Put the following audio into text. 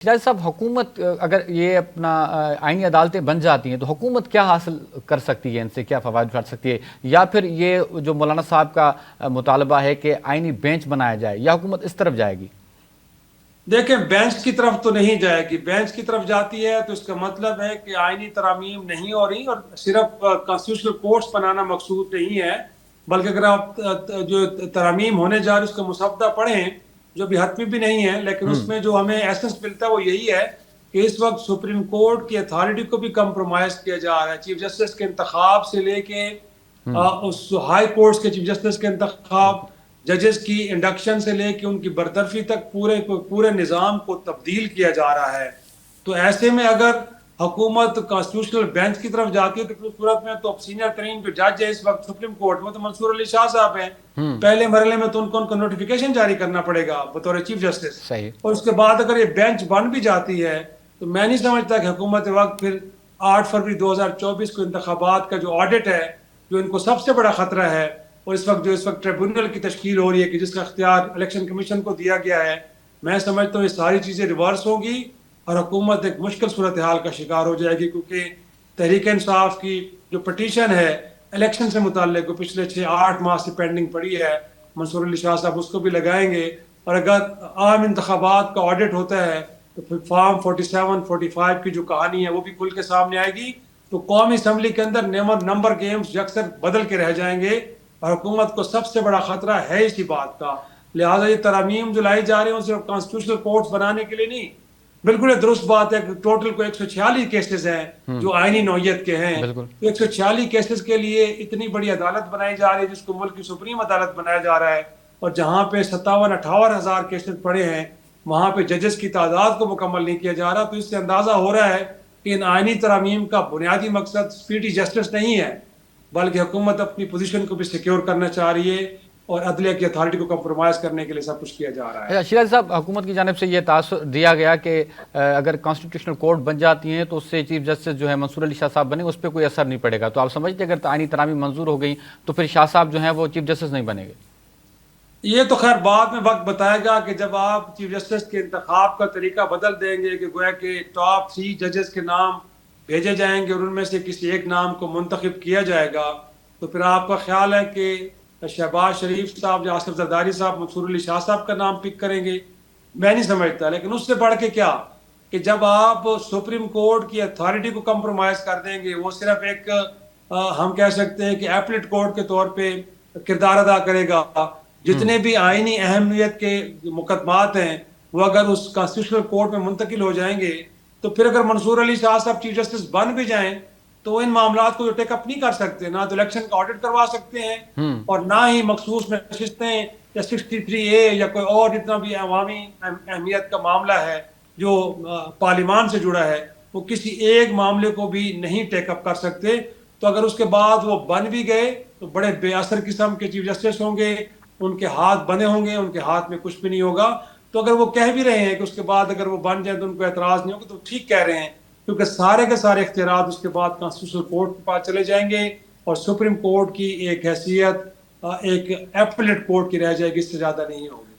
شہزاد صاحب، حکومت اگر یہ اپنا آئینی عدالتیں بن جاتی ہیں تو حکومت کیا حاصل کر سکتی ہے، ان سے کیا فوائد اٹھا سکتی ہے؟ یا پھر یہ جو مولانا صاحب کا مطالبہ ہے کہ آئینی بینچ بنایا جائے، یا حکومت اس طرف جائے گی؟ دیکھیں، بینچ کی طرف تو نہیں جائے گی. بینچ کی طرف جاتی ہے تو اس کا مطلب ہے کہ آئینی ترامیم نہیں ہو رہی، اور صرف کانسٹیٹیوشنل کورٹس بنانا مقصود نہیں ہے، بلکہ اگر آپ جو ترامیم ہونے جا رہی اس کا مسودہ پڑھیں، جو بھی حتمی بھی نہیں ہے، لیکن اس میں جو ہمیں ایسنس ملتا ہے وہ یہی ہے کہ اس وقت سپریم کورٹ کی اتھارٹی کو بھی کمپرومائز کیا جا رہا ہے. چیف جسٹس کے انتخاب سے لے کے اس ہائی کورٹس کے چیف جسٹس کے انتخاب، ججز کی انڈکشن سے لے کے ان کی برطرفی تک پورے نظام کو تبدیل کیا جا رہا ہے. تو ایسے میں اگر حکومت کانسٹیٹیوشنل بینچ کی طرف جاتی ہے تو اس صورت میں تو سینئر ترین جو جج ہے اس وقت سپریم کورٹ میں تو منصور علی شاہ صاحب ہیں. پہلے مرحلے میں تو ان کو نوٹیفیکیشن جاری کرنا پڑے گا بطور چیف جسٹس، صحیح. اور اس کے بعد اگر یہ بینچ بن بھی جاتی ہے تو میں نہیں سمجھتا کہ حکومت وقت پھر 8 فروری 2024 کو انتخابات کا جو آڈٹ ہے، جو ان کو سب سے بڑا خطرہ ہے، اور اس وقت ٹریبونل کی تشکیل ہو رہی ہے کہ جس کا اختیار الیکشن کمیشن کو دیا گیا ہے، میں سمجھتا ہوں یہ ساری چیزیں ریورس ہوں گی اور حکومت ایک مشکل صورتحال کا شکار ہو جائے گی. کیونکہ تحریک انصاف کی جو پٹیشن ہے الیکشن سے متعلق، وہ پچھلے 6-8 ماہ سے پینڈنگ پڑی ہے. منصور علی شاہ صاحب اس کو بھی لگائیں گے، اور اگر عام انتخابات کا آڈٹ ہوتا ہے تو پھر فارم 47 45 کی جو کہانی ہے وہ بھی کھل کے سامنے آئے گی. تو قومی اسمبلی کے اندر نمبر گیمز اکثر بدل کے رہ جائیں گے، اور حکومت کو سب سے بڑا خطرہ ہے اسی بات کا. لہٰذا یہ ترامیم جو لائی جا رہے ہیں صرف کانسٹیٹیوشنل کورٹس بنانے کے لیے نہیں. بالکل درست بات ہے کہ ٹوٹل کو 146 کیسز ہیں جو آئینی نوعیت کے ہیں. 146 کیسز کے لیے اتنی بڑی عدالت بنائی جا رہی ہے جس کو ملک کی سپریم عدالت بنایا جا رہا ہے، اور جہاں پہ 57-58 ہزار کیسز پڑے ہیں وہاں پہ ججز کی تعداد کو مکمل نہیں کیا جا رہا. تو اس سے اندازہ ہو رہا ہے کہ ان آئینی ترامیم کا بنیادی مقصد سپیڈی جسٹس نہیں ہے، بلکہ حکومت اپنی پوزیشن کو بھی سیکیور کرنا چاہ رہی ہے اور عدلیہ کی اتھارٹی کو کمپرومائز کرنے کے لیے سب کچھ کیا جا رہا ہے. شہزاد صاحب، حکومت کی جانب سے یہ تاثر دیا گیا کہ اگر کانسٹیٹیوشنل کورٹ بن جاتی ہیں تو اس سے چیف جسٹس جو ہے منصور علی شاہ صاحب بنے، اس پہ کوئی اثر نہیں پڑے گا. تو آپ سمجھتے اگر آئینی ترامیم منظور ہو گئی تو پھر شاہ صاحب جو ہیں وہ چیف جسٹس نہیں بنے گے؟ یہ تو خیر بعد میں وقت بتائے گا کہ جب آپ چیف جسٹس کے انتخاب کا طریقہ بدل دیں گے کہ گویا کہ ٹاپ 3 ججز کے نام بھیجے جائیں گے اور ان میں سے کسی ایک نام کو منتخب کیا جائے گا، تو پھر آپ کا خیال ہے کہ شہباز شریف صاحب یا آصف زرداری صاحب منصور علی شاہ صاحب کا نام پک کریں گے؟ میں نہیں سمجھتا. لیکن اس سے بڑھ کے کیا کہ جب آپ سپریم کورٹ کی اتھارٹی کو کمپرومائز کر دیں گے، وہ صرف ایک ہم کہہ سکتے ہیں کہ ایپلیٹ کورٹ کے طور پہ کردار ادا کرے گا. جتنے بھی آئینی اہمیت کے مقدمات ہیں وہ اگر اس کانسٹیٹیوشنل کورٹ میں منتقل ہو جائیں گے تو پھر اگر منصور علی شاہ صاحب چیف جسٹس بن بھی جائیں تو ان معاملات کو جو ٹیک اپ نہیں کر سکتے، نہ تو الیکشن کا آڈٹ کروا سکتے ہیں اور نہ ہی مخصوص نشستیں یا 63A یا کوئی اور جتنا بھی عوامی اہمیت کا معاملہ ہے جو پارلیمان سے جڑا ہے، وہ کسی ایک معاملے کو بھی نہیں ٹیک اپ کر سکتے. تو اگر اس کے بعد وہ بن بھی گئے تو بڑے بے اثر قسم کے چیف جسٹس ہوں گے، ان کے ہاتھ بنے ہوں گے، ان کے ہاتھ میں کچھ بھی نہیں ہوگا. تو اگر وہ کہہ بھی رہے ہیں کہ اس کے بعد اگر وہ بن جائیں تو ان کو اعتراض نہیں ہوگا، تو ٹھیک کہہ رہے ہیں، کیونکہ سارے کے سارے اختیارات اس کے بعد کانسٹیٹیوشنل کورٹ کے پاس چلے جائیں گے اور سپریم کورٹ کی ایک حیثیت ایک ایپلیٹ کورٹ کی رہ جائے گی، اس سے زیادہ نہیں ہوگی.